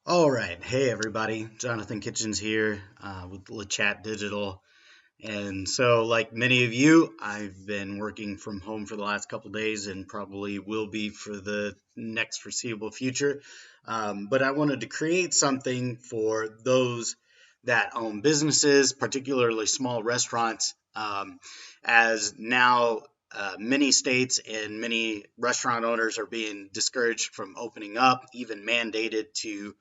All right. Hey, everybody. Jonathan Kitchens here with LeChat Digital. And so, like many of you, I've been working from home for the last couple days and probably will be for the next foreseeable future. But I wanted to create something for those that own businesses, particularly small restaurants, as now many states and many restaurant owners are being discouraged from opening up, even mandated to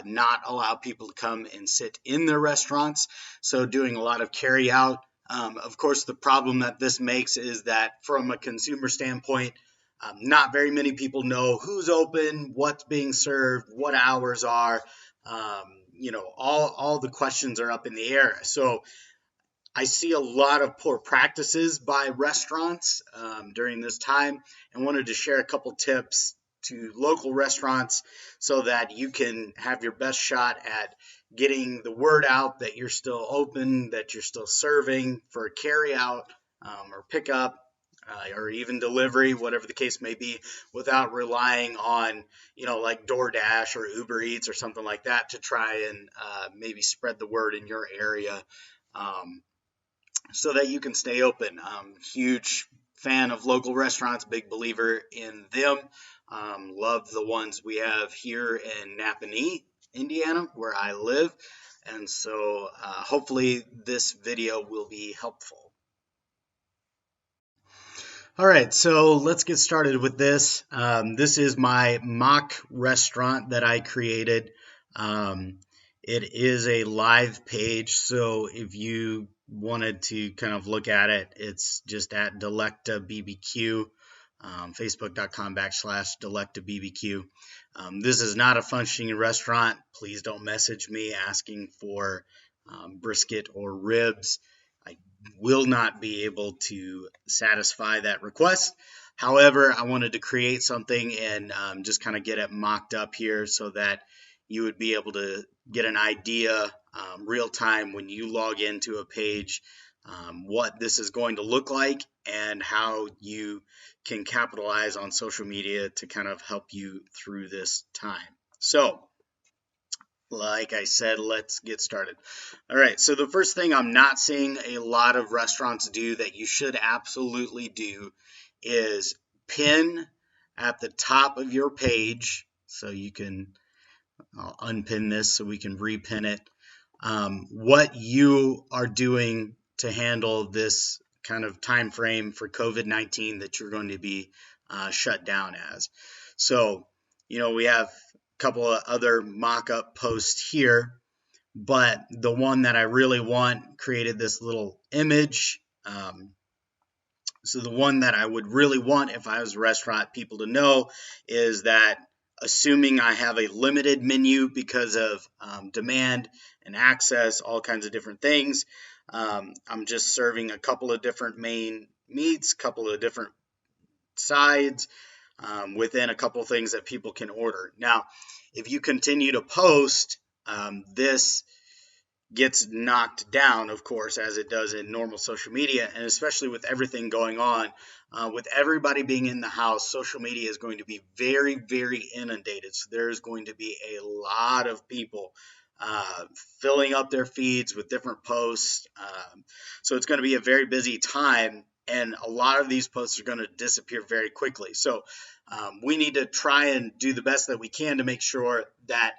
not allow people to come and sit in their restaurants. So doing a lot of carry out. Of course, the problem that this makes is that from a consumer standpoint, not very many people know who's open, what's being served, what hours are. All the questions are up in the air. So I see a lot of poor practices by restaurants during this time, and wanted to share a couple tips to local restaurants so that you can have your best shot at getting the word out that you're still open, that you're still serving for carry out or pickup. Or even delivery, whatever the case may be, without relying on, like DoorDash or Uber Eats or something like that to try and maybe spread the word in your area. Um, so that you can stay open. Huge fan of local restaurants, big believer in them. Love the ones we have here in Napanee, Indiana, where I live. And so hopefully this video will be helpful. All right, so let's get started with this. This is my mock restaurant that I created. It is a live page, so if you wanted to kind of look at it, it's just at Delecta BBQ, facebook.com/Delecta BBQ. This is not a functioning restaurant. Please don't message me asking for brisket or ribs. I will not be able to satisfy that request. However, I wanted to create something and just kind of get it mocked up here so that you would be able to get an idea real time when you log into a page what this is going to look like and how you can capitalize on social media to kind of help you through this time. So, like I said, let's get started. All right, so the first thing I'm not seeing a lot of restaurants do that you should absolutely do is pin at the top of your page. So you can, I'll unpin this so we can repin it. What you are doing to handle this kind of time frame for COVID-19 that you're going to be shut down as. So, we have couple of other mock-up posts here, but the one that I really want created this little image. So the one that I would really want if I was a restaurant people to know is that assuming I have a limited menu because of demand and access, all kinds of different things, I'm just serving a couple of different main meats, couple of different sides, within a couple things that people can order. Now, if you continue to post, this gets knocked down, of course, as it does in normal social media, and especially with everything going on, with everybody being in the house, social media is going to be very, very inundated. So there's going to be a lot of people filling up their feeds with different posts. So it's going to be a very busy time, and a lot of these posts are going to disappear very quickly. So we need to try and do the best that we can to make sure that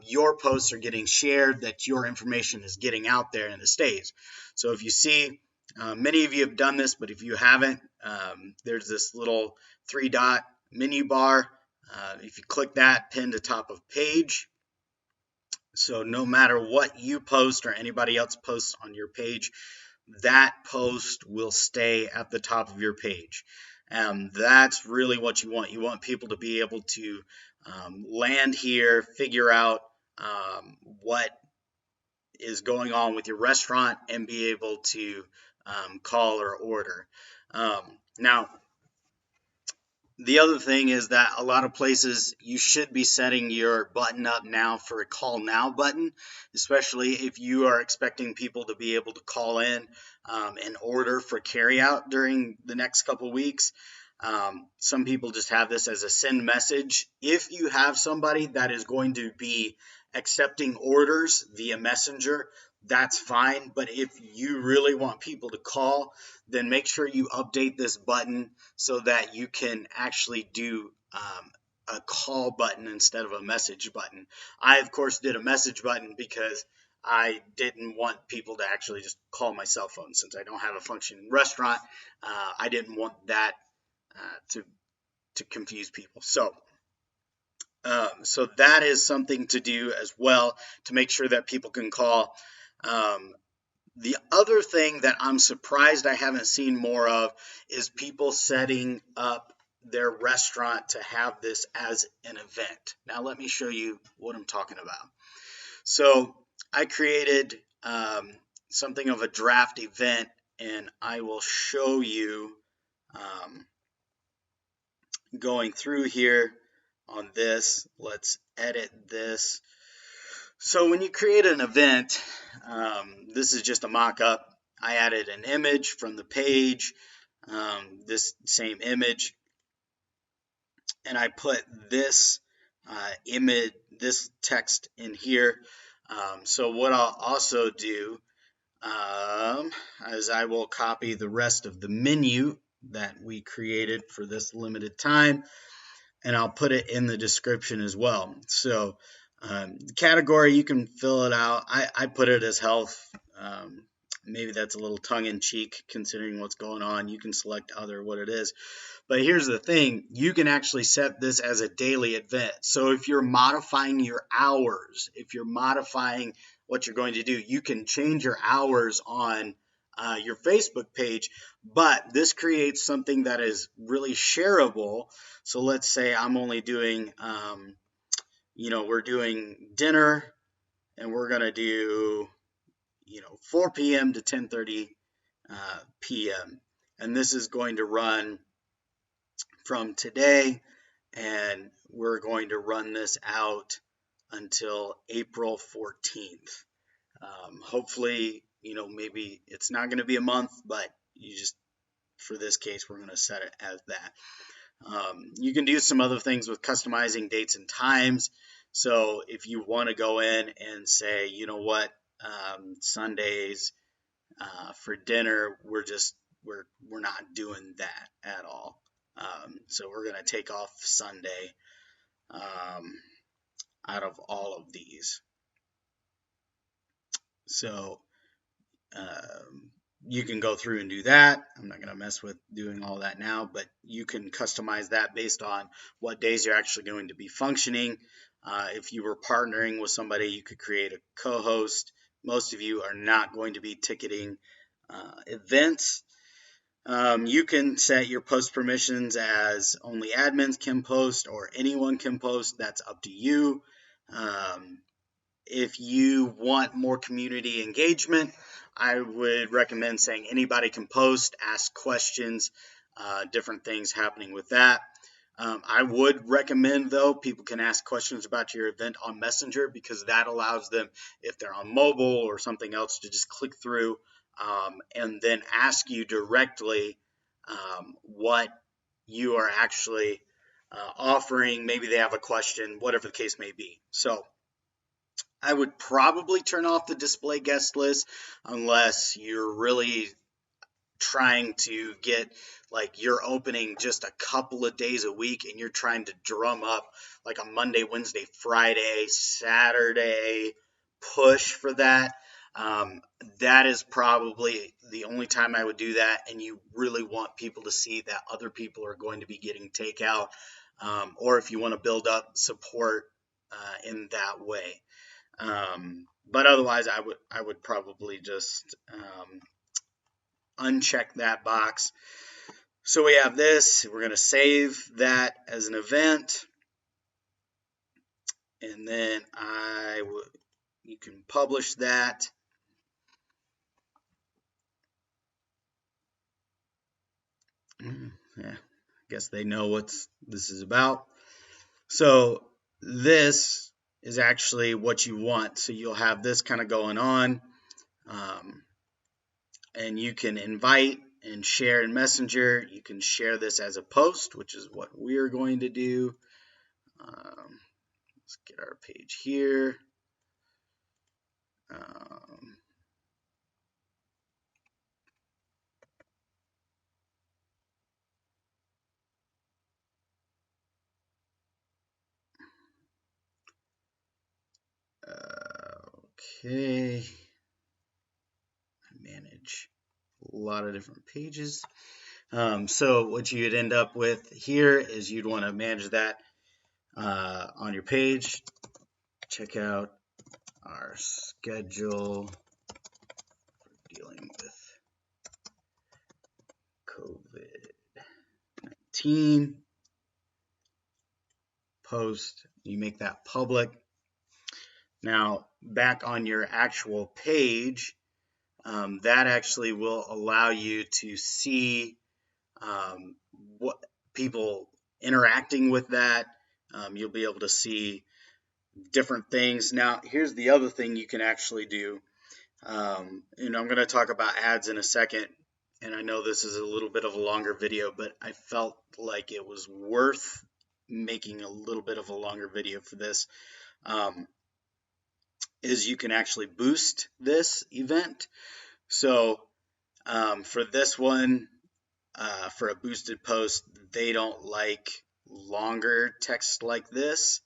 your posts are getting shared, that your information is getting out there and it stays. So if you see, many of you have done this, but if you haven't, there's this little 3-dot menu bar. If you click that, pin to top of page. So no matter what you post or anybody else posts on your page, that post will stay at the top of your page. That's really what you want. You want people to be able to land here, figure out what is going on with your restaurant, and be able to call or order. Now, the other thing is that a lot of places you should be setting your button up now for a call now button, especially if you are expecting people to be able to call in and order for carryout during the next couple of weeks. Some people just have this as a send message. If you have somebody that is going to be accepting orders via messenger, that's fine. But if you really want people to call, then make sure you update this button so that you can actually do a call button instead of a message button. I, of course, did a message button because I didn't want people to actually just call my cell phone. Since I don't have a functioning restaurant, I didn't want that to confuse people. So that is something to do as well to make sure that people can call. The other thing that I'm surprised I haven't seen more of is people setting up their restaurant to have this as an event. Now let me show you what I'm talking about. So I created something of a draft event, and I will show you going through here on this. Let's edit this. So when you create an event, this is just a mock-up. I added an image from the page, this same image, and I put this image, this text in here. So what I'll also do is I will copy the rest of the menu that we created for this limited time, and I'll put it in the description as well. So the category, you can fill it out. I put it as health. Maybe that's a little tongue-in-cheek considering what's going on. You can select other, what it is. But here's the thing. You can actually set this as a daily event. So if you're modifying your hours, if you're modifying what you're going to do, you can change your hours on your Facebook page, but this creates something that is really shareable. So let's say I'm only doing, we're doing dinner, and we're going to do, 4 p.m. to 10:30 p.m. And this is going to run from today, and we're going to run this out until April 14th. Hopefully, maybe it's not going to be a month, but for this case, we're going to set it as that. You can do some other things with customizing dates and times. So if you want to go in and say, you know what, Sundays for dinner, we're not doing that at all. So we're going to take off Sunday out of all of these. So you can go through and do that. I'm not going to mess with doing all that now, but you can customize that based on what days you're actually going to be functioning. If you were partnering with somebody, you could create a co-host. Most of you are not going to be ticketing events. You can set your post permissions as only admins can post or anyone can post. That's up to you. If you want more community engagement, I would recommend saying anybody can post, ask questions, different things happening with that. I would recommend, though, people can ask questions about your event on Messenger, because that allows them, if they're on mobile or something else, to just click through and then ask you directly what you are actually offering. Maybe they have a question, whatever the case may be. So I would probably turn off the display guest list unless you're really trying to get, like, you're opening just a couple of days a week and you're trying to drum up like a Monday, Wednesday, Friday, Saturday push for that. That is probably the only time I would do that, and you really want people to see that other people are going to be getting takeout, or if you want to build up support in that way. But otherwise, I would probably just uncheck that box. So we have this. We're going to save that as an event, and then you can publish that. Yeah, I guess they know what this is about. So this is actually what you want. So you'll have this kind of going on, and you can invite and share in Messenger. You can share this as a post, which is what we're going to do. Let's get our page here. Okay. Manage a lot of different pages. So what you'd end up with here is you'd want to manage that on your page. Check out our schedule for dealing with COVID-19. Post, you make that public. Now, back on your actual page, that actually will allow you to see what people interacting with that. You'll be able to see different things. Now, here's the other thing you can actually do. I'm going to talk about ads in a second, and I know this is a little bit of a longer video, but I felt like it was worth making a little bit of a longer video for this. Is you can actually boost this event. So for this one, for a boosted post, they don't like longer text like this.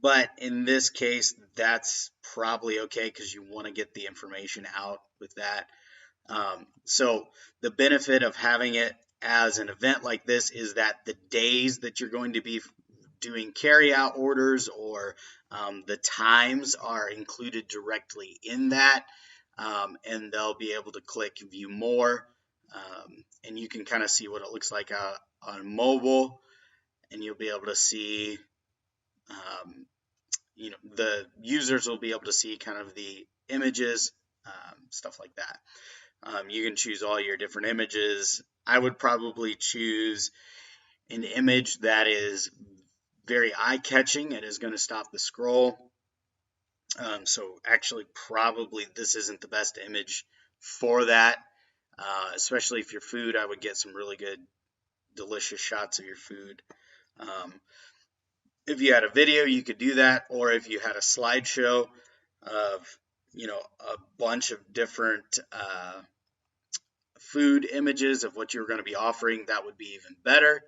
But in this case, that's probably okay because you want to get the information out with that. So the benefit of having it as an event like this is that the days that you're going to be doing carryout orders or the times are included directly in that, and they'll be able to click view more, and you can kind of see what it looks like on mobile, and you'll be able to see the users will be able to see kind of the images, stuff like that. You can choose all your different images. I would probably choose an image that is very eye-catching and is going to stop the scroll. So actually probably this isn't the best image for that, especially if your food, I would get some really good delicious shots of your food. If you had a video, you could do that, or if you had a slideshow of a bunch of different food images of what you're going to be offering, that would be even better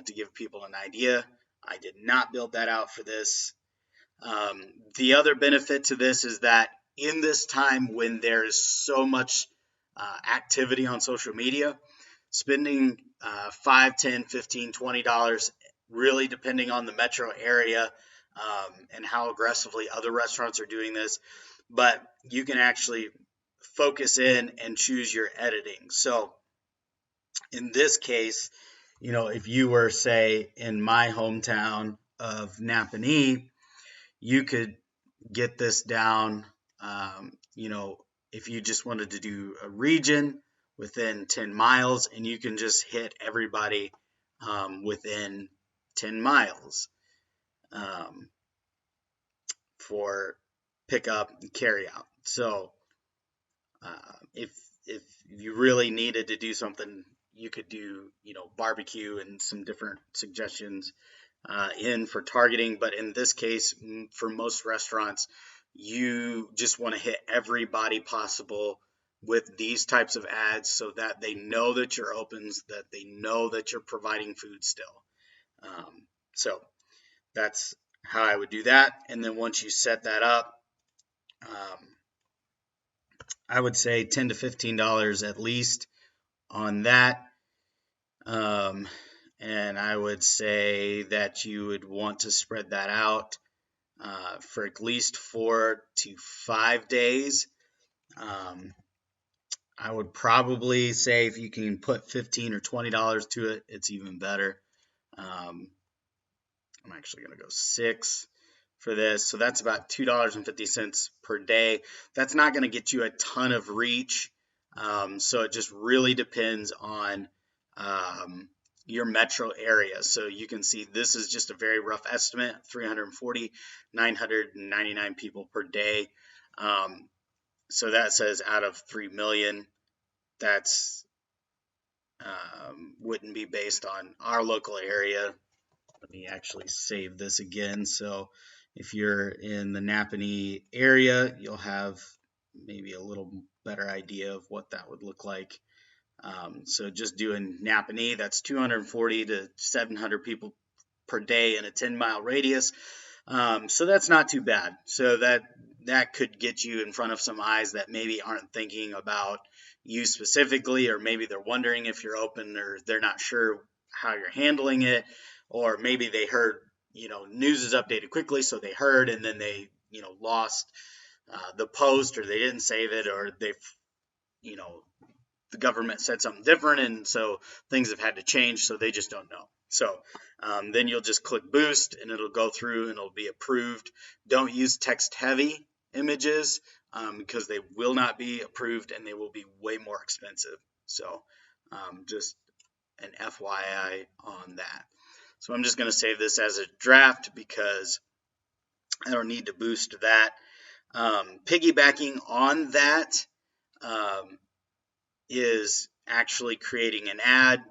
to give people an idea. I did not build that out for this. The other benefit to this is that in this time when there is so much activity on social media, spending $5, $10, $15, $20, really depending on the metro area and how aggressively other restaurants are doing this, but you can actually focus in and choose your editing. So in this case, if you were, say, in my hometown of Napanee, you could get this down, if you just wanted to do a region within 10 miles, and you can just hit everybody within 10 miles for pickup and carry out. So if you really needed to do something, you could do barbecue and some different suggestions in for targeting. But in this case, for most restaurants, you just want to hit everybody possible with these types of ads so that they know that you're open, that they know that you're providing food still. So that's how I would do that. And then once you set that up, I would say $10 to $15 at least on that. And I would say that you would want to spread that out for at least 4 to 5 days. I would probably say if you can put $15 or $20 to it, it's even better. I'm actually going to go 6 for this. So that's about $2.50 per day. That's not going to get you a ton of reach. So it just really depends on your metro area. So you can see this is just a very rough estimate, 999 people per day. So that says out of 3 million, that's wouldn't be based on our local area. Let me actually save this again. So if you're in the Napanee area, you'll have maybe a little better idea of what that would look like. So just doing Napanee, that's 240 to 700 people per day in a 10-mile radius. So that's not too bad. So that could get you in front of some eyes that maybe aren't thinking about you specifically, or maybe they're wondering if you're open, or they're not sure how you're handling it, or maybe they heard, news is updated quickly, so they heard and then they, lost the post, or they didn't save it, or they've, the government said something different, and so things have had to change, so they just don't know. So then you'll just click boost and it'll go through and it'll be approved. Don't use text heavy images because they will not be approved and they will be way more expensive. So just an FYI on that. So I'm just going to save this as a draft because I don't need to boost that. Piggybacking on that is actually creating an ad.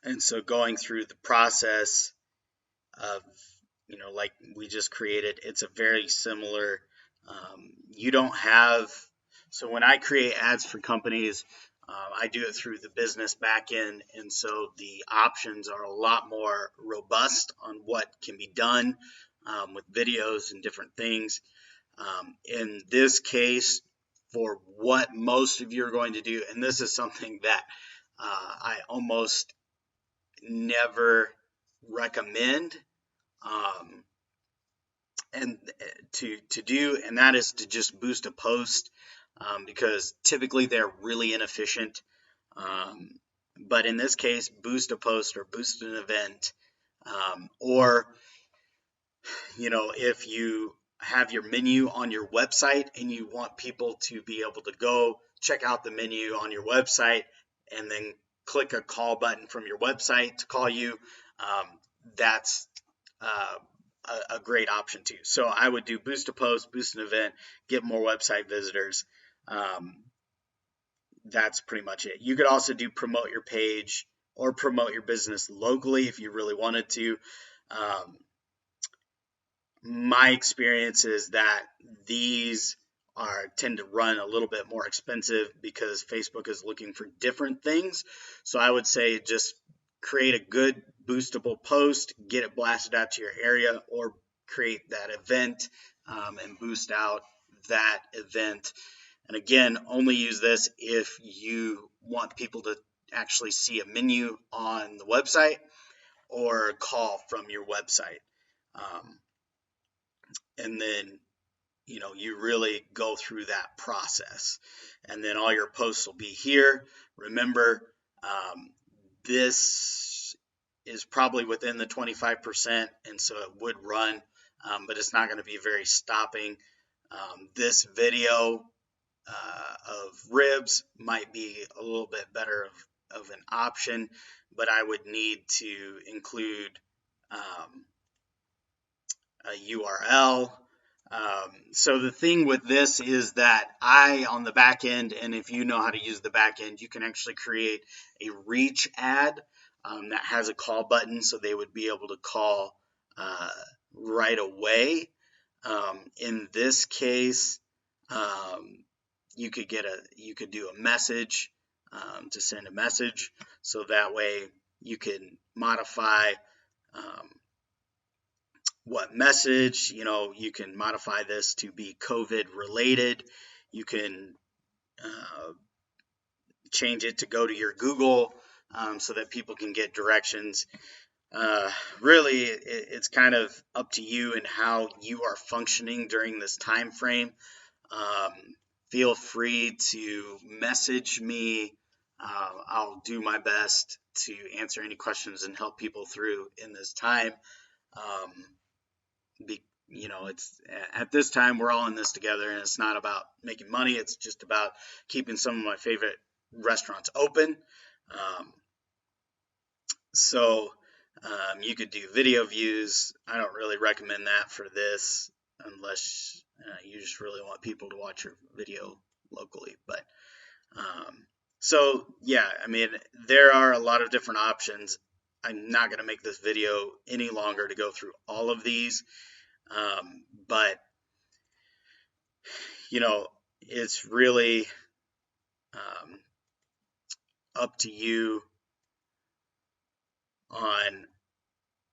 And so going through the process of, like we just created, it's a very similar, you don't have, so when I create ads for companies, I do it through the business backend, and so the options are a lot more robust on what can be done with videos and different things. In this case, for what most of you are going to do, and this is something that I almost never recommend and to do, and that is to just boost a post because typically they're really inefficient. But in this case, boost a post or boost an event, or if you have your menu on your website and you want people to be able to go check out the menu on your website and then click a call button from your website to call you, that's a great option too. So I would do boost a post, boost an event, get more website visitors. That's pretty much it. You could also do promote your page or promote your business locally if you really wanted to. My experience is that these tend to run a little bit more expensive because Facebook is looking for different things. So I would say just create a good boostable post, get it blasted out to your area, or create that event and boost out that event. And again, only use this if you want people to actually see a menu on the website or call from your website. And then you really go through that process, and then all your posts will be here. Remember, this is probably within the 25%, and so it would run, but it's not going to be very stopping. This video of ribs might be a little bit better of an option, but I would need to include a URL. So the thing with this is that on the back end, and if you know how to use the back end, you can actually create a reach ad that has a call button, so they would be able to call right away. In this case, you could do a message to send a message, so that way you can modify what message. You can modify this to be COVID related. You can change it to go to your Google so that people can get directions. Really, it's kind of up to you and how you are functioning during this time frame. Feel free to message me. I'll do my best to answer any questions and help people through in this time. It's at this time we're all in this together, and it's not about making money. It's just about keeping some of my favorite restaurants open. So you could do video views. I don't really recommend that for this unless you just really want people to watch your video locally. But so yeah, I mean, there are a lot of different options. I'm not going to make this video any longer to go through all of these, but you know, it's really um, up to you on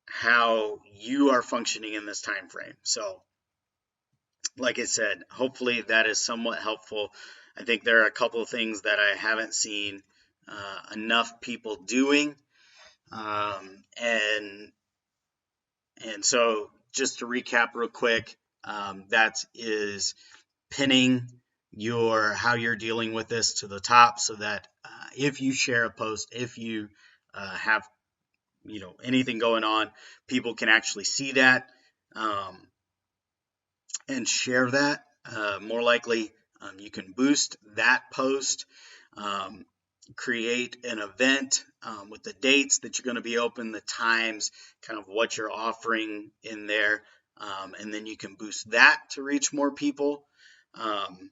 how you are functioning in this time frame. So, like I said, hopefully that is somewhat helpful. I think there are a couple of things that I haven't seen enough people doing, and so just to recap real quick, that is pinning your how you're dealing with this to the top, so that if you share a post, if you have anything going on, people can actually see that and share that. More likely, you can boost that post, um, create an event with the dates that you're going to be open, the times, kind of what you're offering in there, and then you can boost that to reach more people. I'm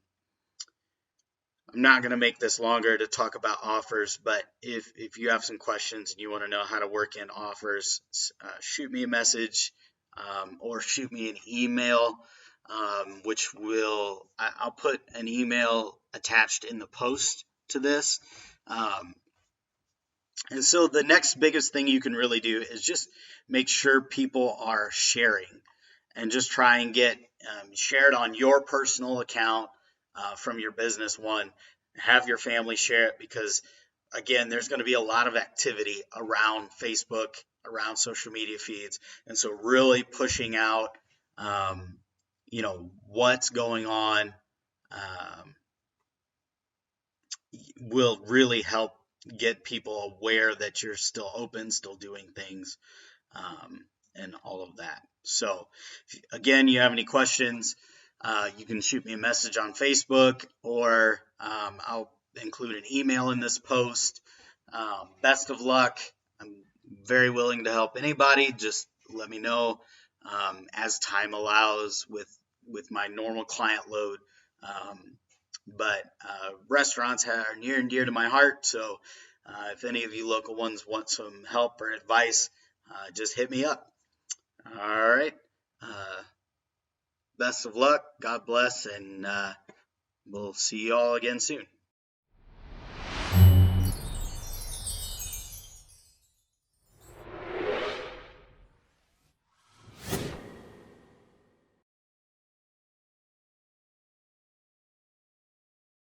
not going to make this longer to talk about offers, but if you have some questions and you want to know how to work in offers, shoot me a message or shoot me an email, which I'll put an email attached in the post to this. And so the next biggest thing you can really do is just make sure people are sharing, and just try and get shared on your personal account from your business one. Have your family share it, because again, there's going to be a lot of activity around Facebook, around social media feeds, and so really pushing out, what's going on will really help get people aware that you're still open, still doing things, and all of that. So, again, you have any questions, you can shoot me a message on Facebook, or I'll include an email in this post. Best of luck. I'm very willing to help anybody. Just let me know as time allows with my normal client load. But restaurants are near and dear to my heart. So if any of you local ones want some help or advice, just hit me up. All right. Best of luck. God bless. And we'll see you all again soon.